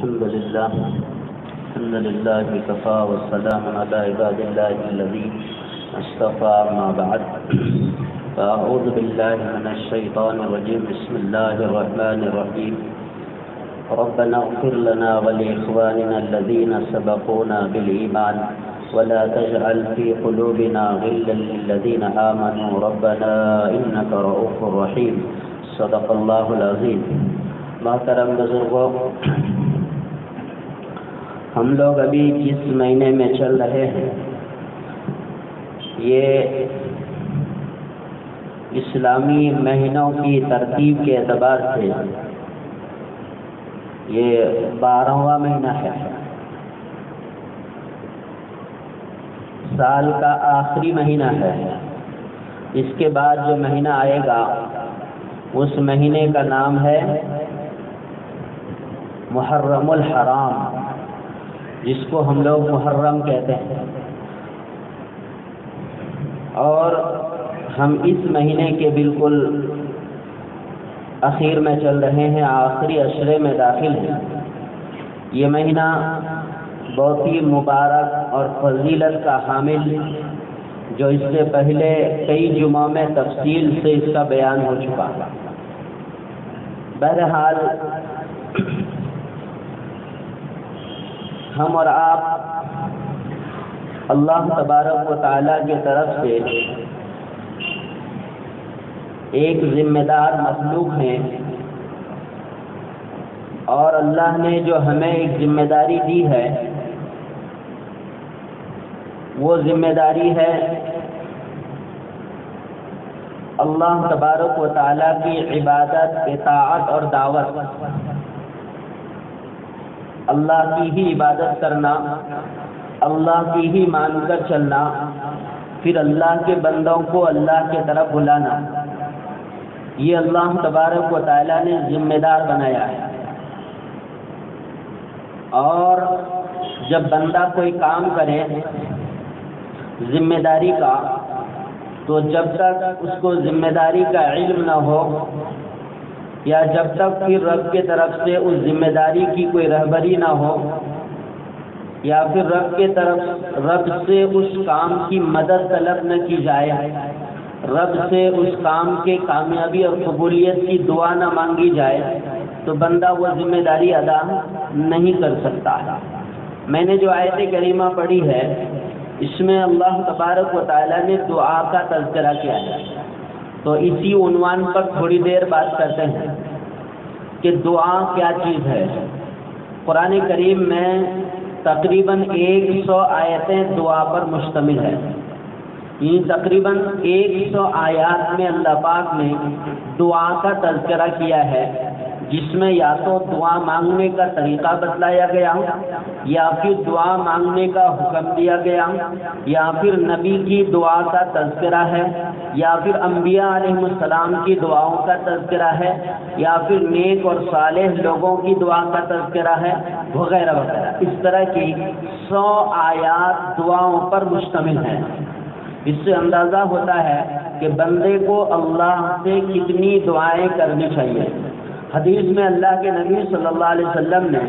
الحمد لله كفى والسلام على عباد الله الذين اصطفى أما بعد فأعوذ بالله من الشيطان الرجيم بسم الله الرحمن الرحيم ربنا اغفر لنا ولإخواننا الذين سبقونا بالإيمان ولا تجعل في قلوبنا غلا للذين آمنوا ربنا إنك رؤوف رحيم صدق الله العظيم۔ محترم بزرگوں، ہم لوگ ابھی جس مہینے میں چل رہے ہیں یہ اسلامی مہینوں کی ترتیب کے اعتبار سے یہ 12واں مہینہ ہے۔ سال کا آخری مہینہ ہے۔ اس کے بعد جو مہینہ آئے گا اس مہینے کا نام ہے محرم الحرام، جس کو ہم لوگ محرم کہتے ہیں، اور ہم اس مہینے کے بالکل اخیر میں چل رہے ہیں، آخری عشرے میں داخل ہیں۔ یہ مہینہ بہت ہی مبارک اور فضیلت کا حامل، جو اس سے پہلے کئی جمعوں میں تفصیل سے اس کا بیان ہو چکا ہے۔ بہرحال ہم اور آپ اللہ تبارک و تعالیٰ کی طرف سے ایک ذمہ دار مخلوق ہیں، اور اللہ نے جو ہمیں ایک ذمہ داری دی ہے وہ ذمہ داری ہے اللہ تبارک و تعالیٰ کی عبادت، اطاعت اور دعوت، اللہ کی ہی عبادت کرنا، اللہ کی ہی مان کر چلنا، پھر اللہ کے بندوں کو اللہ کی طرف بلانا۔ یہ اللہ تبارک و تعالیٰ نے ذمہ دار بنایا ہے، اور جب بندہ کوئی کام کرے ذمہ داری کا، تو جب تک اس کو ذمہ داری کا علم نہ ہو، یا جب تک پھر رب کی طرف سے اس ذمہ داری کی کوئی رہبری نہ ہو، یا پھر رب سے اس کام کی مدد طلب نہ کی جائے، رب سے اس کام کے کامیابی اور قبولیت کی دعا نہ مانگی جائے، تو بندہ وہ ذمہ داری ادا نہیں کر سکتا۔ میں نے جو آیت کریمہ پڑھی ہے اس میں اللہ تبارک و تعالیٰ نے دعا کا تذکرہ کیا ہے، تو اسی عنوان پر تھوڑی دیر بات کرتے ہیں کہ دعا کیا چیز ہے۔ قرآن کریم میں تقریباً 100 آیتیں دعا پر مشتمل ہیں۔ یہ تقریباً 100 آیات میں اللہ پاک نے دعا کا تذکرہ کیا ہے، جس میں یا تو دعا مانگنے کا طریقہ بتلایا گیا، یا پھر دعا مانگنے کا حکم دیا گیا، یا پھر نبی کی دعا کا تذکرہ ہے، یا پھر انبیاء علیہ السلام کی دعاؤں کا تذکرہ ہے، یا پھر نیک اور صالح لوگوں کی دعا کا تذکرہ ہے، وغیرہ وغیرہ۔ اس طرح کی 100 آیات دعاؤں پر مشتمل ہیں۔ اس سے اندازہ ہوتا ہے کہ بندے کو اللہ سے کتنی دعائیں کرنی چاہیے۔ حدیث میں اللہ کے نبی صلی اللہ علیہ وسلم نے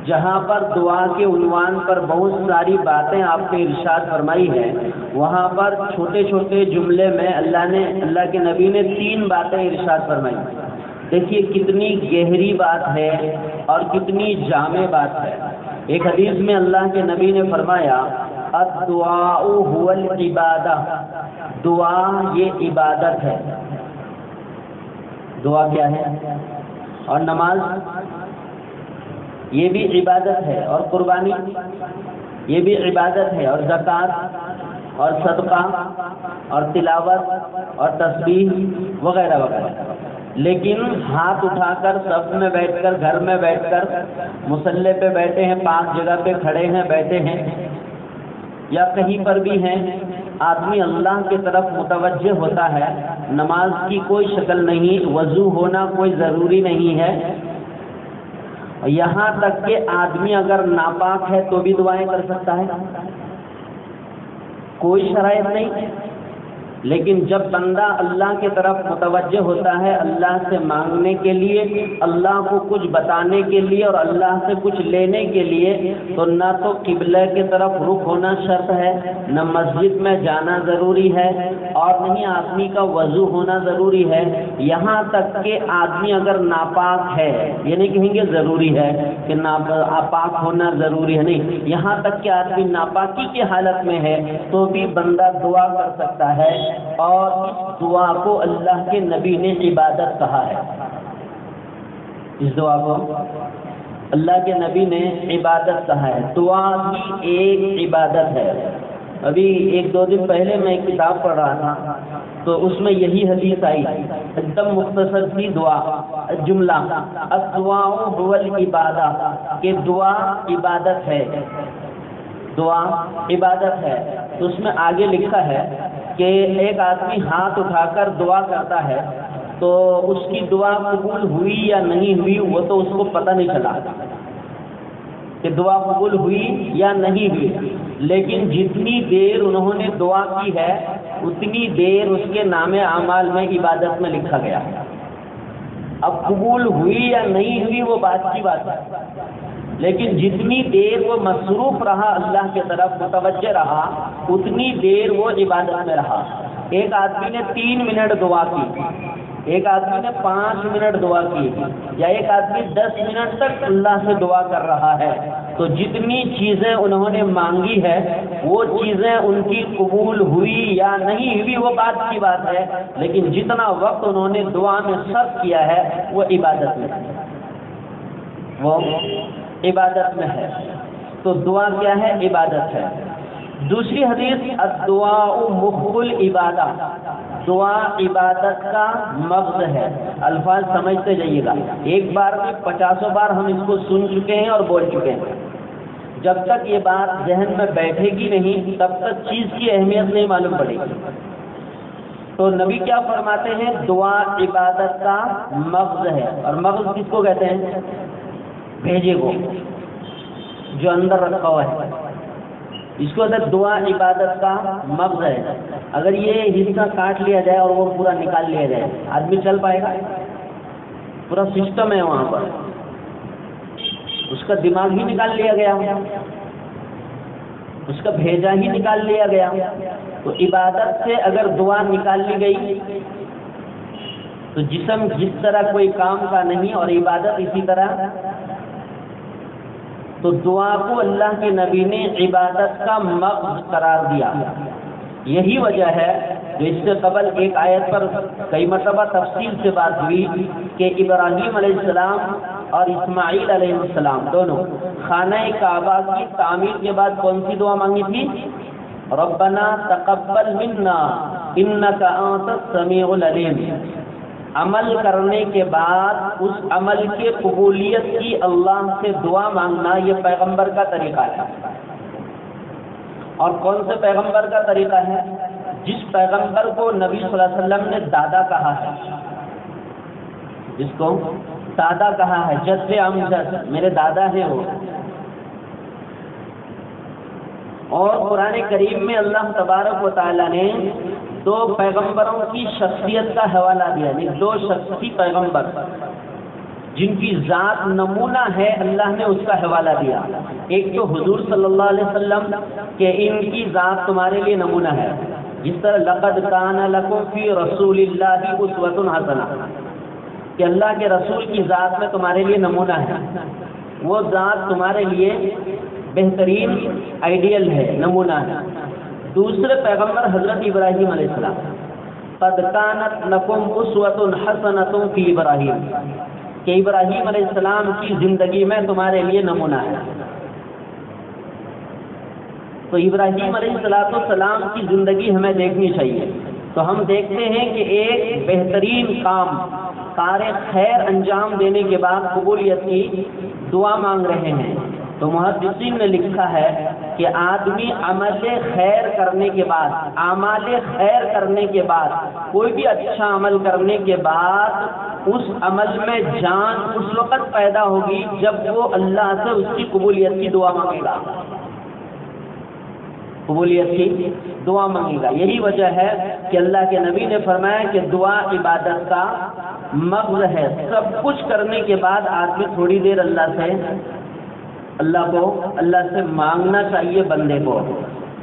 جہاں پر دعا کے عنوان پر بہت ساری باتیں آپ نے ارشاد فرمائی ہیں، وہاں پر چھوٹے چھوٹے جملے میں اللہ کے نبی نے 3 باتیں ارشاد فرمائی۔ دیکھیے کتنی گہری بات ہے اور کتنی جامع بات ہے۔ ایک حدیث میں اللہ کے نبی نے فرمایا الدعاء هو العبادہ، دعا یہ عبادت ہے۔ دعا کیا ہے؟ اور نماز یہ بھی عبادت ہے، اور قربانی یہ بھی عبادت ہے، اور زکوٰۃ اور صدقہ اور تلاوت اور تسبیح وغیرہ وغیرہ۔ لیکن ہاتھ اٹھا کر صف میں بیٹھ کر، گھر میں بیٹھ کر، مصلی پہ بیٹھے ہیں، پاک جگہ پہ کھڑے ہیں، بیٹھے ہیں، یا کہیں پر بھی ہیں، آدمی اللہ کی طرف متوجہ ہوتا ہے۔ نماز کی کوئی شکل نہیں، وضو ہونا کوئی ضروری نہیں ہے، یہاں تک کہ آدمی اگر ناپاک ہے تو بھی دعائیں کر سکتا ہے، کوئی شرائط نہیں۔ لیکن جب بندہ اللہ کی طرف متوجہ ہوتا ہے اللہ سے مانگنے کے لیے، اللہ کو کچھ بتانے کے لیے اور اللہ سے کچھ لینے کے لیے، تو نہ تو قبلہ کی طرف رخ ہونا شرط ہے، نہ مسجد میں جانا ضروری ہے، اور نہیں آدمی کا وضو ہونا ضروری ہے۔ یہاں تک کہ آدمی اگر ناپاک ہے، یہ نہیں کہیں گے ضروری ہے کہ ناپاک ہونا ضروری ہے، نہیں، یہاں تک کہ آدمی ناپاکی کی حالت میں ہے تو بھی بندہ دعا کر سکتا ہے، اور اس دعا کو اللہ کے نبی نے عبادت کہا ہے۔ اس دعا کو اللہ کے نبی نے عبادت کہا ہے۔ دعا بھی ایک عبادت ہے۔ ابھی ایک دو دن پہلے میں ایک کتاب پڑھ رہا تھا تو اس میں یہی حدیث آئی، ایک دم مختصر سی دعا، جملہ الدعاء هو العبادہ، کہ دعا عبادت ہے، دعا عبادت ہے۔ تو اس میں آگے لکھا ہے کہ ایک آدمی ہاتھ اٹھا کر دعا کرتا ہے تو اس کی دعا قبول ہوئی یا نہیں ہوئی وہ تو اس کو پتہ نہیں چلا کہ دعا قبول ہوئی یا نہیں ہوئی، لیکن جتنی دیر انہوں نے دعا کی ہے اتنی دیر اس کے نام اعمال میں عبادت میں لکھا گیا۔ اب قبول ہوئی یا نہیں ہوئی وہ بات کی بات ہے، لیکن جتنی دیر وہ مصروف رہا اللہ کی طرف متوجہ رہا اتنی دیر وہ عبادت میں رہا۔ ایک آدمی نے 3 منٹ دعا کی، ایک آدمی نے 5 منٹ دعا کی، یا ایک آدمی 10 منٹ تک اللہ سے دعا کر رہا ہے، تو جتنی چیزیں انہوں نے مانگی ہے وہ چیزیں ان کی قبول ہوئی یا نہیں ہوئی وہ بات کی بات ہے، لیکن جتنا وقت انہوں نے دعا میں صرف کیا ہے وہ عبادت میں ہے، وہ عبادت میں ہے۔ تو دعا کیا ہے؟ عبادت ہے۔ دوسری حدیث الدعاء مخ العبادہ، دعا عبادت کا مغز ہے۔ الفاظ سمجھتے جائیے گا، ایک بار میں 50 بار ہم اس کو سن چکے ہیں اور بول چکے ہیں۔ جب تک یہ بات ذہن میں بیٹھے گی نہیں تب تک چیز کی اہمیت نہیں معلوم پڑے گی۔ تو نبی کیا فرماتے ہیں؟ دعا عبادت کا مغز ہے، اور مغز کس کو کہتے ہیں؟ بھیجے کو، جو اندر رکھا ہوا ہے، اس کو دعا عبادت کا مغز ہے۔ اگر یہ حصہ کاٹ لیا جائے اور وہ پورا نکال لیا جائے آدمی چل پائے گا؟ پورا سسٹم ہے وہاں پر، اس کا دماغ ہی نکال لیا گیا، اس کا بھیجا ہی نکال لیا گیا۔ تو عبادت سے اگر دعا نکال لی گئی تو جسم جس طرح کوئی کام کا نہیں اور عبادت اسی طرح، تو دعا کو اللہ کے نبی نے عبادت کا مغز قرار دیا۔ یہی وجہ ہے جو اس سے قبل ایک آیت پر کئی مرتبہ تفصیل سے بات ہوئی کہ ابراہیم علیہ السلام اور اسماعیل علیہ السلام دونوں خانہ کعبہ کی تعمیر کے بعد کون سی دعا مانگی تھی؟ ربنا تقبل منا انک انت السمیع العلیم۔ عمل کرنے کے بعد اس عمل کے قبولیت کی اللہ سے دعا مانگنا یہ پیغمبر کا طریقہ ہے۔ اور کون سے پیغمبر کا طریقہ ہے؟ جس پیغمبر کو نبی صلی اللہ علیہ وسلم نے دادا کہا ہے، جس کو دادا کہا ہے، جد امجد، میرے دادا ہیں وہ۔ اور قرآن کریم میں اللہ تبارک و تعالیٰ نے 2 پیغمبروں کی شخصیت کا حوالہ دیا، یعنی 2 شخصی پیغمبر جن کی ذات نمونہ ہے، اللہ نے اس کا حوالہ دیا۔ ایک تو حضور صلی اللہ علیہ وسلم کہ ان کی ذات تمہارے لیے نمونہ ہے، جس طرح لقد کان لکم فی رسول اللہ اسوۃ حسنہ، کہ اللہ کے رسول کی ذات میں تمہارے لیے نمونہ ہے، وہ ذات تمہارے لیے بہترین آئیڈیل ہے، نمونہ ہے۔ دوسرے پیغمبر حضرت ابراہیم علیہ السلام، قد کانت لکم اسوۃ حسنۃ فی ابراہیم، کہ ابراہیم علیہ السلام کی زندگی میں تمہارے لیے نمونہ ہے۔ تو ابراہیم علیہ السلام کی زندگی ہمیں دیکھنی چاہیے، تو ہم دیکھتے ہیں کہ ایک بہترین کام کار خیر انجام دینے کے بعد قبولیت کی دعا مانگ رہے ہیں۔ تو محدثین نے لکھا ہے کہ آدمی عمل خیر کرنے کے بعد، اعمال خیر کرنے کے بعد، کوئی بھی اچھا عمل کرنے کے بعد اس عمل میں جان اس وقت پیدا ہوگی جب وہ اللہ سے اس کی قبولیت کی دعا مانگے گا۔ قبولیت کی دعا مانگے گا۔ یہی وجہ ہے کہ اللہ کے نبی نے فرمایا کہ دعا عبادت کا مغز ہے۔ سب کچھ کرنے کے بعد آدمی تھوڑی دیر اللہ سے مانگنا چاہیے بندے کو۔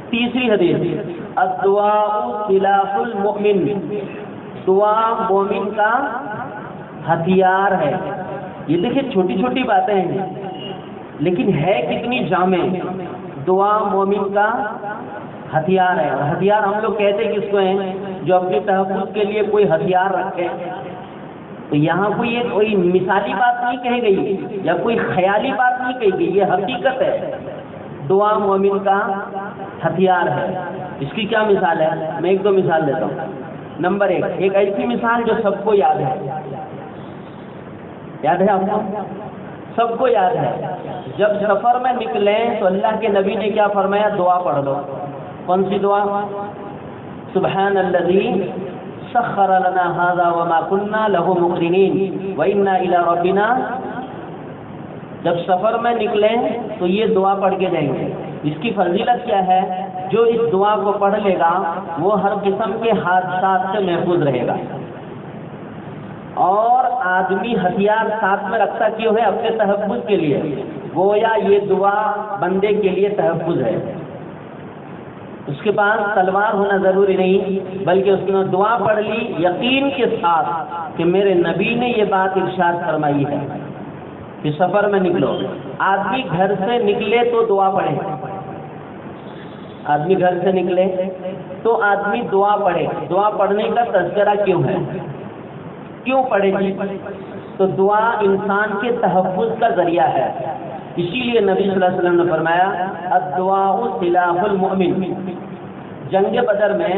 تیسری حدیث، الدعاء سلاح المؤمن، دعا مومن کا ہتھیار ہے۔ یہ دیکھیں چھوٹی چھوٹی باتیں ہیں لیکن ہے کتنی جامع۔ دعا مومن کا ہتھیار ہے، اور ہتھیار ہم لوگ کہتے کس کو ہیں؟ جو اپنے تحفظ کے لیے کوئی ہتھیار رکھے۔ تو یہاں کوئی مثالی بات نہیں کہی گئی یا کوئی خیالی بات نہیں کہی گئی، یہ حقیقت ہے۔ دعا مومن کا ہتھیار ہے۔ اس کی کیا مثال ہے؟ میں ایک دو مثال دیتا ہوں۔ نمبر ایک ایسی مثال جو سب کو یاد ہے آپ کو؟ سب کو یاد ہے، جب سفر میں نکلیں تو اللہ کے نبی نے کیا فرمایا؟ دعا پڑھ لو۔ کون سی دعا؟ سبحان الذی سخر لنا هذا وما كنا له مقرنین وانا الى ربنا۔ جب سفر میں نکلیں تو یہ دعا پڑھ کے جائیں گے۔ اس کی فضیلت کیا ہے؟ جو اس دعا کو پڑھ لے گا وہ ہر قسم کے حادثات سے محفوظ رہے گا۔ اور آدمی ہتھیار ساتھ میں رکھتا کیوں ہے؟ اپنے تحفظ کے لیے۔ گویا یہ دعا بندے کے لیے تحفظ ہے۔ اس کے پاس تلوار ہونا ضروری نہیں، بلکہ اس نے دعا پڑھ لی یقین کے ساتھ کہ میرے نبی نے یہ بات ارشاد فرمائی ہے کہ سفر میں نکلو۔ آدمی گھر سے نکلے تو دعا پڑھے، آدمی گھر سے نکلے تو آدمی دعا پڑھے۔ دعا پڑھنے کا تذکرہ کیوں ہے؟ کیوں پڑھے جی؟ تو دعا انسان کے تحفظ کا ذریعہ ہے۔ اسی لیے نبی صلی اللہ علیہ وسلم نے فرمایا الدعاء سلاح المؤمن۔ جنگ بدر میں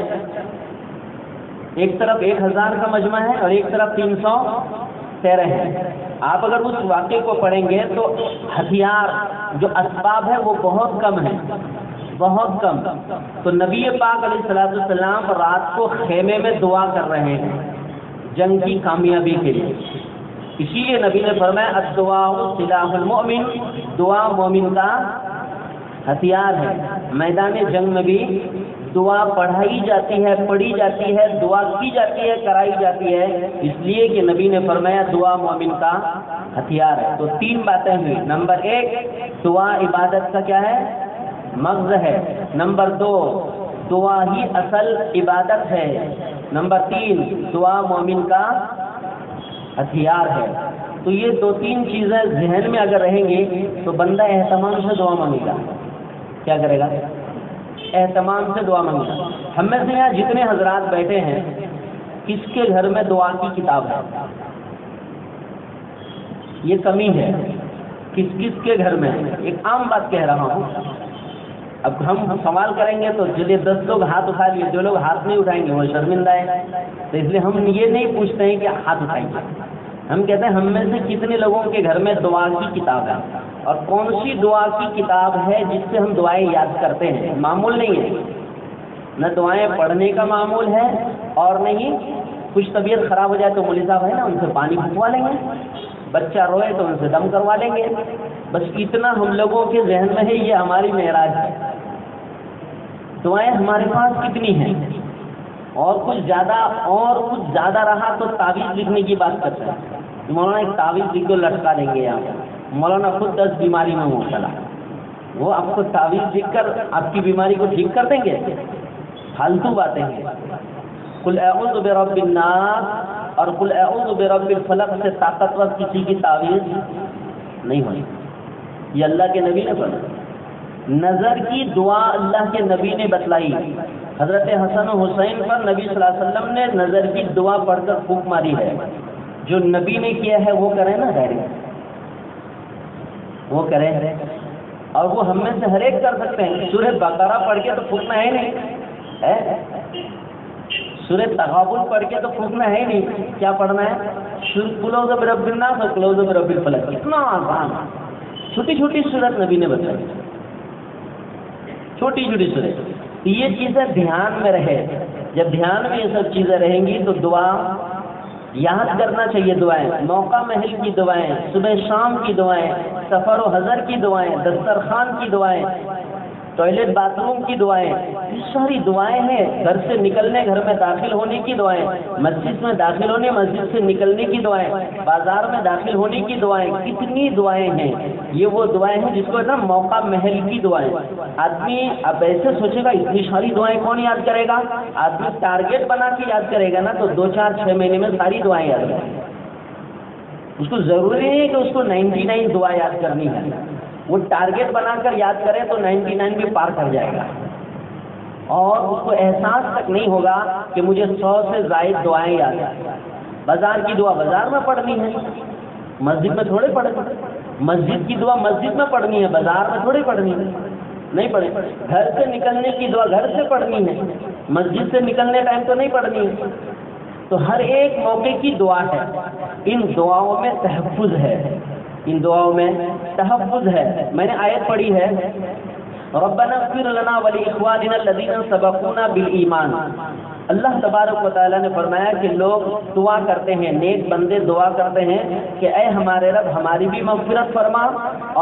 ایک طرف 1000 کا مجمع ہے اور ایک طرف 313 ہے۔ آپ اگر اس واقعے کو پڑھیں گے تو ہتھیار جو اسباب ہے وہ بہت کم ہے، بہت کم۔ تو نبی پاک علیہ السلام رات کو خیمے میں دعا کر رہے ہیں جنگ کی کامیابی کے لیے۔ اسی لیے نبی نے فرمایا الدعاء سلاح المؤمن، دعا مومن کا ہتھیار ہے۔ میدان جنگ میں بھی دعا پڑھائی جاتی ہے، پڑھی جاتی ہے، دعا کی جاتی ہے، کرائی جاتی ہے، اس لیے کہ نبی نے فرمایا دعا مومن کا ہتھیار ہے۔ تو 3 باتیں ہوئی۔ نمبر 1 دعا عبادت کا کیا ہے؟ مغز ہے۔ نمبر 2 دعا ہی اصل عبادت ہے۔ نمبر 3 دعا مومن کا ہتھیار ہے۔ تو یہ 2-3 چیزیں ذہن میں اگر رہیں گی تو بندہ اہتمام سے دعا مانگے گا۔ کیا کرے گا؟ اہتمام سے دعا مانگے گا۔ ہم میں سے یہاں جتنے حضرات بیٹھے ہیں کس کے گھر میں دعا کی کتاب ہے؟ یہ کمی ہے۔ کس کس کے گھر میں؟ ایک عام بات کہہ رہا ہوں۔ اب ہم سوال کریں گے تو چلیے 10 لوگ ہاتھ اٹھا لیے، جو لوگ ہاتھ نہیں اٹھائیں گے وہ شرمندہ ہیں۔ تو اس لیے ہم یہ نہیں پوچھتے ہیں کہ ہاتھ اٹھائیں گے، ہم کہتے ہیں ہم میں سے کتنے لوگوں کے گھر میں دعا کی کتاب ہے، اور کون سی دعا کی کتاب ہے جس سے ہم دعائیں یاد کرتے ہیں؟ معمول نہیں ہے، نہ دعائیں پڑھنے کا معمول ہے اور نہیں کچھ طبیعت خراب ہو جائے تو مولوی صاحب ہے نا ان سے پانی پھنسوا لیں گے، بچہ روئے تو ان سے دم کروا لیں گے۔ بس اتنا ہم لوگوں کے ذہن میں ہے، یہ ہماری معراج ہے۔ دعائیں ہمارے پاس کتنی ہیں؟ اور کچھ زیادہ رہا تو تعویذ لکھنے کی بات کرتا ہے۔ مولانا ایک تعویذ لکھ دو، لٹکا دیں گے یہاں۔ مولانا خود 10 بیماری میں مبتلا، وہ آپ کو تعویذ لکھ کر آپ کی بیماری کو ٹھیک کر دیں گے؟ فالتو باتیں ہیں۔ قل اعوذ برب الناس اور قل اعوذ برب الفلق سے طاقتور کسی کی تعویذ نہیں ہوئی۔ یہ اللہ کے نبی نے فرمایا۔ نظر کی دعا اللہ کے نبی نے بتلائی۔ حضرت حسن و حسین پر نبی صلی اللہ علیہ وسلم نے نظر کی دعا پڑھ کر پھونک ماری ہے۔ جو نبی نے کیا ہے وہ کریں نا ڈائریکٹ، وہ کریں، اور وہ ہم میں سے ہر ایک کر سکتے ہیں۔ سورہ بقرہ پڑھ کے تو پھونکنا ہے نہیں ہے، سورہ تغابن پڑھ کے تو پھونکنا ہے نہیں، کیا پڑھنا ہے؟ قل اعوذ برب الناس اور قل اعوذ برب الفلق۔ اتنا آسان، چھوٹی چھوٹی سورت نبی نے بتائی، چھوٹی چھوٹی سورت۔ یہ چیزیں دھیان میں رہے، جب دھیان میں یہ سب چیزیں رہیں گی تو دعا یاد کرنا چاہیے۔ دعائیں موقع محل کی دعائیں، صبح شام کی دعائیں، سفر و حضر کی دعائیں، دسترخوان کی دعائیں، ٹوائلٹ باتھ روم کی دعائیں، یہ ساری دعائیں ہیں. گھر سے نکلنے، گھر میں داخل ہونے کی دعائیں، مسجد میں داخل ہونے، مسجد سے نکلنے کی دعائیں، بازار میں داخل ہونے کی دعائیں، کتنی دعائیں ہیں. یہ وہ دعائیں ہیں جس کو نا موقع محل کی دعائیں. آدمی اب ایسے سوچے گا اتنی ساری دعائیں کون یاد کرے گا؟ آدمی ٹارگیٹ بنا کے یاد کرے گا نا تو 2-4-6 مہینے میں ساری دعائیں یاد کرے گا. اس کو ضروری نہیں ہے کہ اس کو 99 دعا یاد کرنی ہے. وہ ٹارگیٹ بنا کر یاد کرے تو 99 بھی پار کر جائے گا، اور اس کو احساس تک نہیں ہوگا کہ مجھے 100 سے زائد دعائیں یاد ہیں. بازار کی دعا بازار میں پڑھنی ہے، مسجد میں تھوڑے پڑھنی. مسجد کی دعا مسجد میں پڑھنی ہے، بازار میں تھوڑے پڑھنی ہے، نہیں پڑھے. گھر سے نکلنے کی دعا گھر سے پڑھنی ہے، مسجد سے نکلنے ٹائم تو نہیں پڑھنی ہے. تو ہر ایک موقع کی دعا ہے. ان دعاؤں میں تحفظ ہے، ان دعاؤں میں تحفظ ہے. میں نے آیت پڑھی ہے ربنا اغفر لنا ولاخواننا الذین سبقونا بالایمان. اللہ تبارک و تعالیٰ نے فرمایا کہ لوگ دعا کرتے ہیں، نیک بندے دعا کرتے ہیں کہ اے ہمارے رب ہماری بھی مغفرت فرما،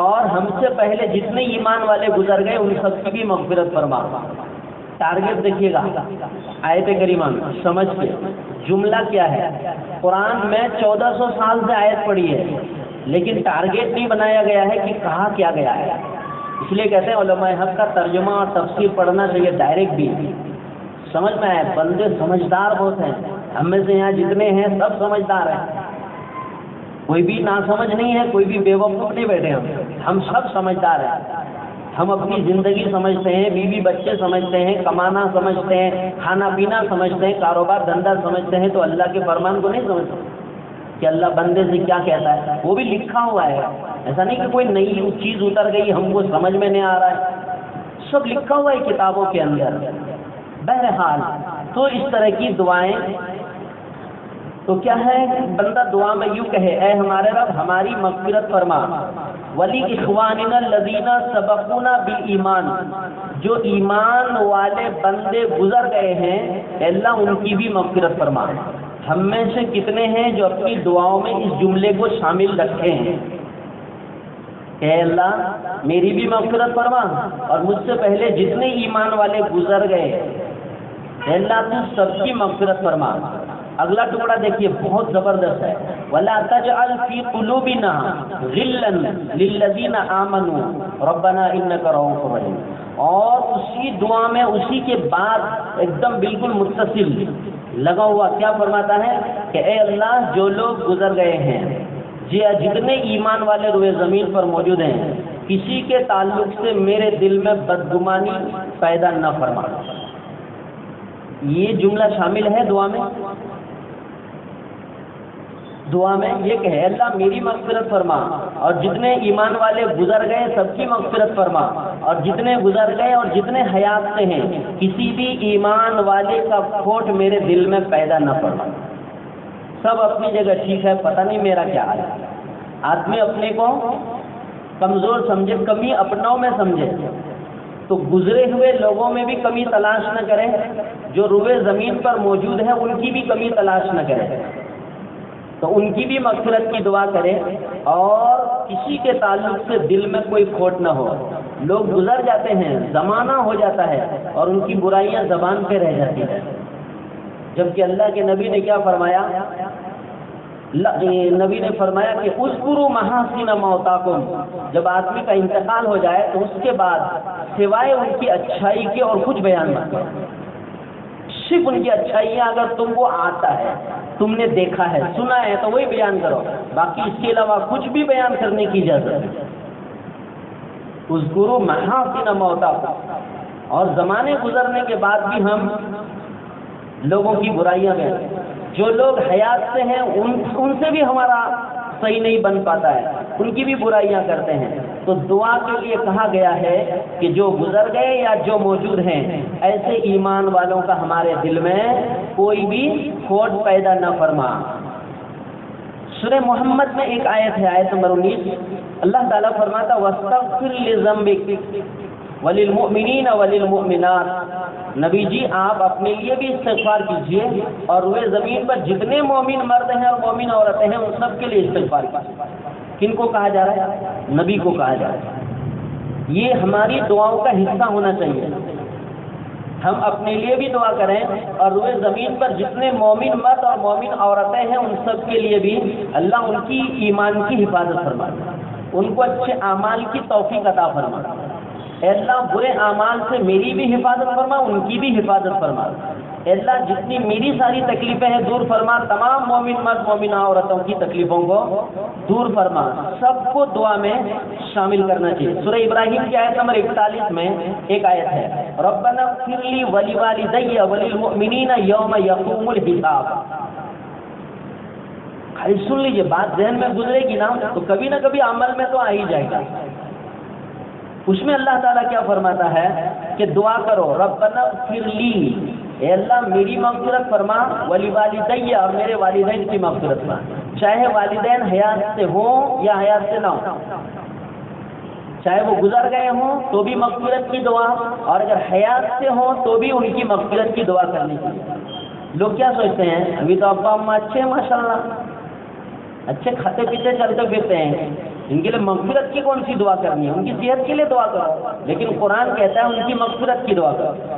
اور ہم سے پہلے جتنے ایمان والے گزر گئے ان سب کی بھی مغفرت فرما. ٹارگیٹ دیکھیے گا آیت کریمہ سمجھ کے. جملہ کیا ہے؟ قرآن میں 1400 سال سے آیت پڑھی ہے، لیکن ٹارگیٹ نہیں بنایا گیا ہے کہ کہا کیا گیا ہے. اس لیے کہتے ہیں علماء حق کا ترجمہ اور تفسیر پڑھنا چاہیے ڈائریکٹ بھی سمجھ میں آئے. بندے سمجھدار بہت ہیں، ہم میں سے یہاں جتنے ہیں سب سمجھدار ہیں، کوئی بھی ناسمجھ نہیں ہے، کوئی بھی بے وقوف نہیں بیٹھے. ہم سب سمجھدار ہیں. ہم اپنی زندگی سمجھتے ہیں، بیوی بچے سمجھتے ہیں، کمانا سمجھتے ہیں، کھانا پینا سمجھتے ہیں، کاروبار دھندا سمجھتے ہیں. تو اللہ کے فرمان کو نہیں سمجھتے کہ اللہ بندے سے کیا کہتا ہے. وہ بھی لکھا ہوا ہے، ایسا نہیں کہ کوئی نئی چیز اتر گئی ہم کو سمجھ میں نہیں آ رہا ہے. سب لکھا ہوا ہے کتابوں کے اندر. بہرحال تو اس طرح کی دعائیں تو کیا ہے؟ بندہ دعا میں یوں کہے اے ہمارے رب ہماری مغفرت فرما، ولی اخواننا الذین سبقونا بالایمان. جو ایمان والے بندے گزر گئے ہیں اللہ ان کی بھی مغفرت فرما. ہم میں سے کتنے ہیں جو اپنی دعاؤں میں اس جملے کو شامل رکھے ہیں کہ اے اللہ میری بھی مغفرت فرما، اور مجھ سے پہلے جتنے ایمان والے گزر گئے اے اللہ تو سب کی مغفرت فرما. اگلا ٹکڑا دیکھیے بہت زبردست ہے. وَلَا تَجْعَلْ فِي قُلُوبِنَا غِلًّا لِلَّذِينَ آمَنُوا رَبَّنَا إِنَّكَ رَءُوفٌ رَحِيمٌ. اور اسی دعا میں اسی کے بعد ایک دم بالکل متصل لگا ہوا کیا فرماتا ہے کہ اے اللہ جو لوگ گزر گئے ہیں، جتنے ایمان والے روئے زمین پر موجود ہیں، کسی کے تعلق سے میرے دل میں بدگمانی پیدا نہ فرما. یہ جملہ شامل ہے دعا میں. دعا میں یہ کہ اللہ میری مغفرت فرما، اور جتنے ایمان والے گزر گئے سب کی مغفرت فرما، اور جتنے گزر گئے اور جتنے حیات سے ہیں کسی بھی ایمان والے کا کھوٹ میرے دل میں پیدا نہ فرما. سب اپنی جگہ ٹھیک ہے، پتہ نہیں میرا کیا ہے. آدمی اپنے کو کمزور سمجھے، کمی اپنوں میں سمجھے تو گزرے ہوئے لوگوں میں بھی کمی تلاش نہ کرے، جو روئے زمین پر موجود ہیں ان کی بھی کمی تلاش نہ کرے، تو ان کی بھی مغفرت کی دعا کرے، اور کسی کے تعلق سے دل میں کوئی کھوٹ نہ ہو. لوگ گزر جاتے ہیں، زمانہ ہو جاتا ہے اور ان کی برائیاں زبان پہ رہ جاتی ہیں. جبکہ اللہ کے نبی نے کیا فرمایا؟ نبی نے فرمایا کہ اذکروا محاسن موتاکم. جب آدمی کا انتقال ہو جائے تو اس کے بعد سوائے ان کی اچھائی کے اور کچھ بیان مت کرو. صرف ان کی اچھائیاں اگر تم کو آتا ہے، تم نے دیکھا ہے، سنا ہے تو وہی بیان کرو، باقی اس کے علاوہ کچھ بھی بیان کرنے کی اجازت نہیں. اذکروا محاسن موتاکم. اور زمانے گزرنے کے بعد بھی ہم لوگوں کی برائیاں بیان، جو لوگ حیات سے ہیں ان سے بھی ہمارا صحیح نہیں بن پاتا ہے، ان کی بھی برائیاں کرتے ہیں. تو دعا کے لیے کہا گیا ہے کہ جو گزر گئے یا جو موجود ہیں ایسے ایمان والوں کا ہمارے دل میں کوئی بھی کھوٹ پیدا نہ فرما. سورہ محمد میں ایک آیت ہے، آیت نمبر 19. اللہ تعالیٰ فرماتا وَاسْتَغْفِرْ لِذَنبِكَ وَلِلْمُؤْمِنِينَ وَلِلْمُؤْمِنَاتِ. نبی جی آپ اپنے لیے بھی استغفار کیجیے، اور روئے زمین پر جتنے مومن مرد ہیں اور مومن عورتیں ہیں ان سب کے لیے استغفار کیجیے. کن کو کہا جا رہا ہے؟ نبی کو کہا جا رہا ہے. یہ ہماری دعاؤں کا حصہ ہونا چاہیے. ہم اپنے لیے بھی دعا کریں اور روئے زمین پر جتنے مومن مرد اور مومن عورتیں ہیں ان سب کے لیے بھی اللہ ان کی ایمان کی حفاظت فرمائے، ان کو اچھے اعمال کی توفیق عطا فرما. اے اللہ برے اعمال سے میری بھی حفاظت فرما، ان کی بھی حفاظت فرما. اے اللہ جتنی میری ساری تکلیفیں ہیں دور فرما، تمام مومن مرد مومنہ عورتوں کی تکلیفوں کو دور فرما. سب کو دعا میں شامل کرنا چاہیے. سورہ ابراہیم کی آیت نمبر 41 میں ایک آیت ہے، ربنا اغفر لی ولوالدی وللمؤمنین یوم یقوم الحساب. خالی سن لیجیے، بات ذہن میں گزرے گی نا تو کبھی نہ کبھی عمل میں تو آ ہی جائے گا. اس میں اللہ تعالیٰ کیا فرماتا ہے کہ دعا کرو، ربنا اغفر لی، اے اللہ میری مغفرت فرما، ولوالدی اور میرے والدین کی مغفرت فرما. چاہے والدین حیات سے ہوں یا حیات سے نہ ہوں، چاہے وہ گزر گئے ہوں تو بھی مغفرت کی دعا، اور اگر حیات سے ہوں تو بھی ان کی مغفرت کی دعا کرنی چاہیے. لوگ کیا سوچتے ہیں، ابھی تو ابا اماں اچھے ہیں ماشاءاللہ، اچھے کھاتے پیتے چلتے پھرتے ہیں، ان کے لیے مغفرت کی کون سی دعا کرنی ہے؟ ان کی صحت کے لیے دعا کرو. لیکن قرآن کہتا ہے ان کی مغفرت کی دعا کرو.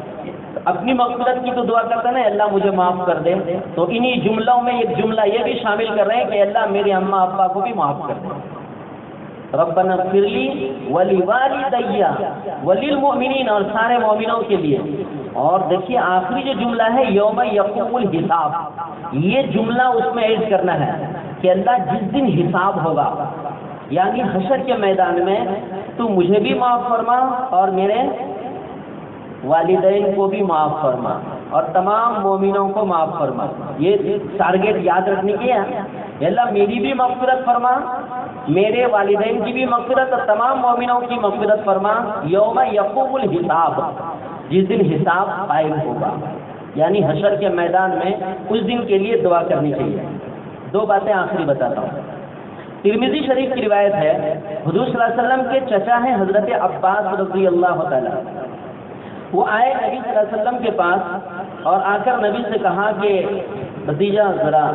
اپنی مغفرت کی تو دعا کرتا ہے نا، اللہ مجھے معاف کر دے. تو انہی جملوں میں ایک جملہ یہ بھی شامل کر رہے ہیں کہ اللہ میرے اماں ابا کو بھی معاف کر دے. ربنا اغفر لی ولوالدی وللمؤمنین، اور سارے مومنوں کے لیے. اور دیکھیے آخری جو جملہ ہے یوم یقوم الحساب، یہ جملہ اس میں ایڈ کرنا ہے کہ اللہ جس دن حساب ہوگا، یعنی حشر کے میدان میں، تو مجھے بھی معاف فرما اور میرے والدین کو بھی معاف فرما اور تمام مومنوں کو معاف فرما. یہ ٹارگیٹ یاد رکھنے کی ہے. اللہ میری بھی مغفرت فرما، میرے والدین کی بھی مغفرت اور تمام مومنوں کی مغفرت فرما. یوم یقوم الحساب، جس دن حساب قائم ہوگا، یعنی حشر کے میدان میں اس دن کے لیے دعا کرنی چاہیے. دو باتیں آخری بتاتا ہوں. ترمذی شریف کی روایت ہے، حضور صلی اللہ علیہ وسلم کے چچا ہیں حضرت عباس رضی اللہ تعالیٰ. وہ آئے نبی صلی اللہ علیہ وسلم کے پاس اور آ کر نبی سے کہا کہ بھتیجا ذرا،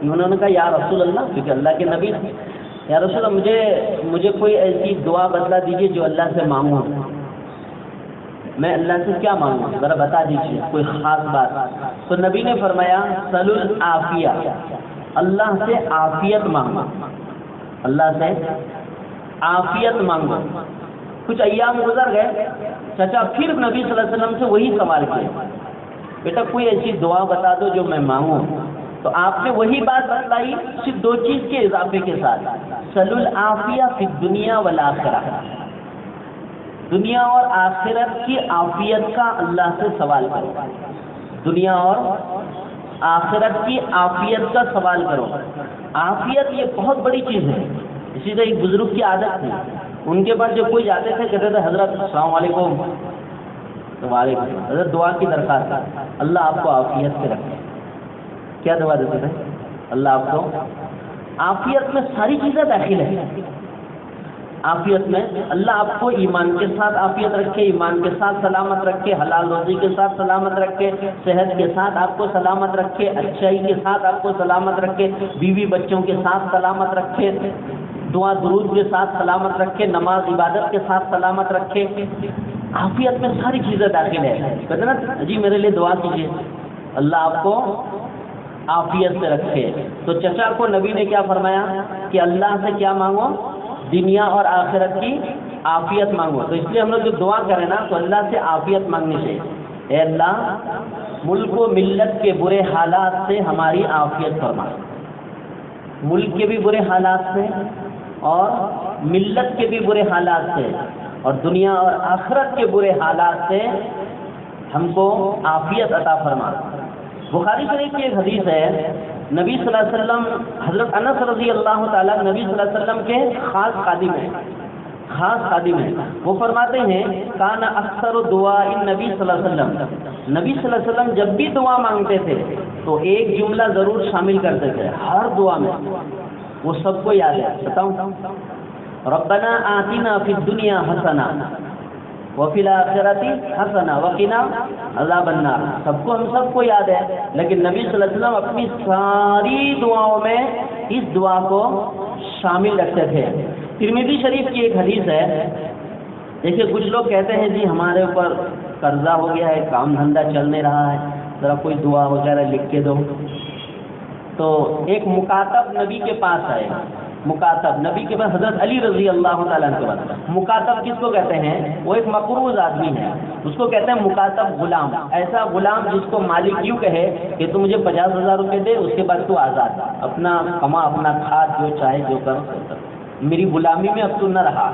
انہوں نے کہا یا رسول اللہ، کیونکہ اللہ کے نبی، یا رسول اللہ مجھے کوئی ایسی دعا بتلا دیجیے جو اللہ سے مانگوں. میں اللہ سے کیا مانگوں ذرا بتا دیجیے کوئی خاص بات. تو نبی نے فرمایا سل العافیہ، اللہ سے عافیت مانگو، اللہ سے عافیت مانگو. کچھ ایام گزر گئے، چچا پھر نبی صلی اللہ علیہ وسلم سے وہی سوال کیا، بیٹا کوئی ایسی دعا بتا دو جو میں مانگوں. تو آپ نے وہی بات بتلائی، صرف دو چیز کے اضافے کے ساتھ، سل العافیہ فی الدنیا والآخرہ، دنیا اور آخرت کی عافیت کا اللہ سے سوال کرو. دنیا اور آخرت کی عافیت کا سوال کرو. عافیت یہ بہت بڑی چیز ہے. اسی طرح ایک بزرگ کی عادت تھی، ان کے پاس جب کوئی جاتے تھے کہتے تھے حضرت السلام علیکم. وعلیکم السلام. حضرت دعا کی درخواست، اللہ آپ کو عافیت سے رکھے. کیا دعا دیتے تھے؟ اللہ آپ کو عافیت میں ساری چیزیں داخل ہیں. عافیت میں اللہ آپ کو ایمان کے ساتھ عافیت رکھے، ایمان کے ساتھ سلامت رکھے، حلال روزی کے ساتھ سلامت رکھے، صحت کے ساتھ آپ کو سلامت رکھے، اچھائی کے ساتھ آپ کو سلامت رکھے، بیوی بچوں کے ساتھ سلامت رکھے، دعا درود کے ساتھ سلامت رکھے، نماز عبادت کے ساتھ سلامت رکھے. عافیت میں ساری چیزیں داخل ہیں. کہتے نا جی میرے لیے دعا کیجیے اللہ آپ کو عافیت سے رکھے. تو چچا کو نبی نے کیا فرمایا کہ اللہ سے کیا مانگو؟ دنیا اور آخرت کی عافیت مانگو. تو اس لیے ہم لوگ جو دعا کریں نا تو اللہ سے عافیت مانگنی چاہیے. اے اللہ ملک و ملت کے برے حالات سے ہماری عافیت فرما، ملک کے بھی برے حالات سے اور ملت کے بھی برے حالات سے اور دنیا اور آخرت کے برے حالات سے ہم کو عافیت عطا فرما. بخاری شریف کی ایک حدیث ہے، نبی صلی اللہ علیہ وسلم، حضرت انس رضی اللہ تعالیٰ نبی صلی اللہ علیہ وسلم کے خاص خادم ہیں، خاص خادم ہیں. وہ فرماتے ہیں کان اکثر دعا نبی صلی اللہ علیہ وسلم، نبی صلی اللہ علیہ وسلم جب بھی دعا مانگتے تھے تو ایک جملہ ضرور شامل کرتے تھے ہر دعا میں. وہ سب کو یاد ہے، بتاؤں؟ ربنا آتنا فی الدنیا حسنہ وفی الآخرۃ حسنہ وقنا عذاب النار. ہم سب کو یاد ہے، لیکن نبی صلی اللہ علیہ وسلم اپنی ساری دعاؤں میں اس دعا کو شامل رکھتے تھے. ترمذی شریف کی ایک حدیث ہے، دیکھیے کچھ لوگ کہتے ہیں جی ہمارے اوپر قرضہ ہو گیا ہے، کام دھندا چل نہیں رہا ہے، ذرا کوئی دعا وغیرہ لکھ کے دو. تو ایک مکاتب نبی کے پاس آئے، مکاتب نبی کے پاس حضرت علی رضی اللہ تعالیٰ عنہ کے پاس. مکاتب کس کو کہتے ہیں؟ وہ ایک مقروض آدمی ہے، اس کو کہتے ہیں مکاتب غلام. ایسا غلام جس کو مالک یوں کہے کہ تو مجھے 50,000 روپے دے، اس کے بعد تو آزاد، اپنا کما، اپنا کھا، جو چاہے جو کر، میری غلامی میں اب تو نہ رہا،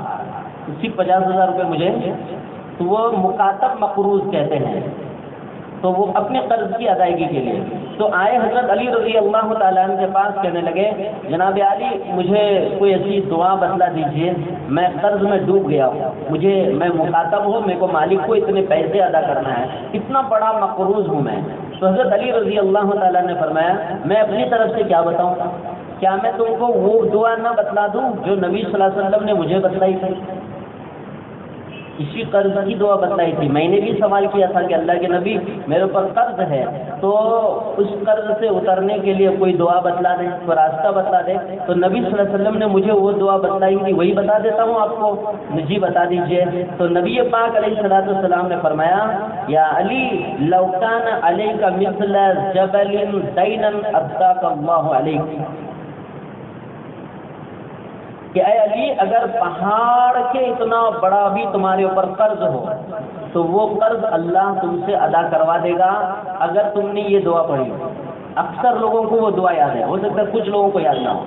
صرف 50,000 روپے مجھے. تو وہ مکاتب مقروض کہتے ہیں. تو وہ اپنے قرض کی ادائیگی کے لیے تو آئے حضرت علی رضی اللہ تعالیٰ عنہ کے پاس، کہنے لگے جناب علی مجھے کوئی ایسی دعا بتلا دیجئے، میں قرض میں ڈوب گیا ہوں، میں مخاطب ہوں، میرے کو مالک کو اتنے پیسے ادا کرنا ہے، اتنا بڑا مقروض ہوں میں. تو حضرت علی رضی اللہ تعالیٰ نے فرمایا میں اپنی طرف سے کیا بتاؤں، کیا میں تم کو وہ دعا نہ بتلا دوں جو نبی صلی اللہ علیہ وسلم نے مجھے بتلائی تھی؟ اسی قرض کی دعا بتلائی تھی. میں نے بھی سوال کیا تھا کہ اللہ کے نبی میرے اوپر قرض ہے، تو اس قرض سے اترنے کے لیے کوئی دعا بتلا دیں، کوئی راستہ بتلا دیں. تو نبی صلی اللہ علیہ وسلم نے مجھے وہ دعا بتلائی تھی، وہی بتا دیتا ہوں آپ کو. جی بتا دیجئے. تو نبی پاک علیہ الصلوۃ والسلام نے فرمایا یا علی لو کان علیک مثل جبل دینا اداک اللہ علیک، کہ اے علی اگر پہاڑ کے اتنا بڑا بھی تمہارے اوپر قرض ہو تو وہ قرض اللہ تم سے ادا کروا دے گا اگر تم نے یہ دعا پڑھی. اکثر لوگوں کو وہ دعا یاد ہے، ہو سکتا ہے کچھ لوگوں کو یاد نہ ہو.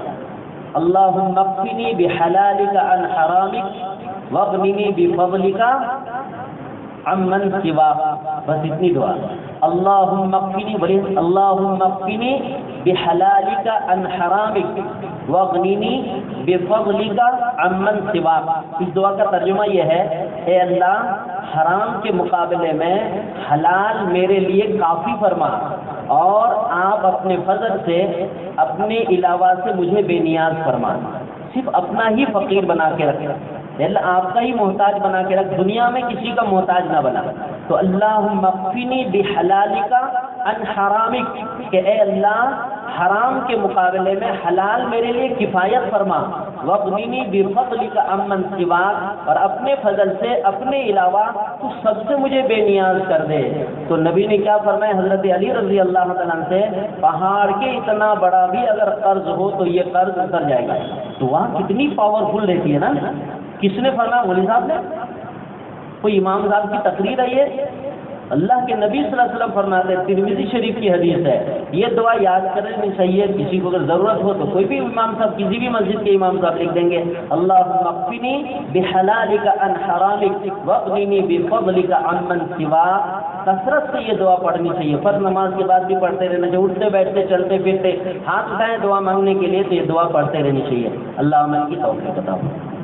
اللہم اکفنی بحلالک عن حرامک واغننی بفضلک عمن سواک، بس اتنی دعا. اللہم اکفنی، بڑی اللہم اکفنی بحلالک عن حرامک واغننی بفضلک عمن سواک. اس دعا کا ترجمہ یہ ہے اے اللہ حرام کے مقابلے میں حلال میرے لیے کافی فرما، اور آپ اپنے فضل سے اپنے علاوہ سے مجھے بے نیاز فرما. صرف اپنا ہی فقیر بنا کے رکھ، اللہ آپ کا ہی محتاج بنا کے رکھ، دنیا میں کسی کا محتاج نہ بنا. تو اللہم اکفنی بحلالک عن حرامک، کہ اے اللہ حرام کے مقابلے میں حلال میرے لیے کفایت فرما. واغننی بفضلک عمن سواک، اور اپنے فضل سے اپنے علاوہ تو سب سے مجھے بے نیاز کر دے. تو نبی نے کیا فرمایا حضرت علی رضی اللہ تعالیٰ عنہ سے، پہاڑ کے اتنا بڑا بھی اگر قرض ہو تو یہ قرض اتر جائے گا. دعا کتنی پاورفل رہتی ہے نا. کس نے فرمایا؟ ولی صاحب نے؟ کوئی امام صاحب کی تقریر ہے یہ؟ اللہ کے نبی صلی اللہ علیہ وسلم فرماتے ہیں، ترمذی شریف کی حدیث ہے. یہ دعا یاد کرنی چاہیے. کسی کو اگر ضرورت ہو تو کوئی بھی امام صاحب، کسی بھی مسجد کے امام صاحب لکھ دیں گے اللہم اکفنی بحلالک عن حرامک واغننی بفضلک عمن سواک. کثرت سے یہ دعا پڑھنی چاہیے. فرض نماز کے بعد بھی پڑھتے رہنا چاہیے، اٹھتے بیٹھتے چلتے پھرتے ہاتھ اٹھائیں دعا مانگنے کے لیے تو یہ دعا پڑھتے رہنی چاہیے. اللہ عمل کی توفیق عطا فرمائے.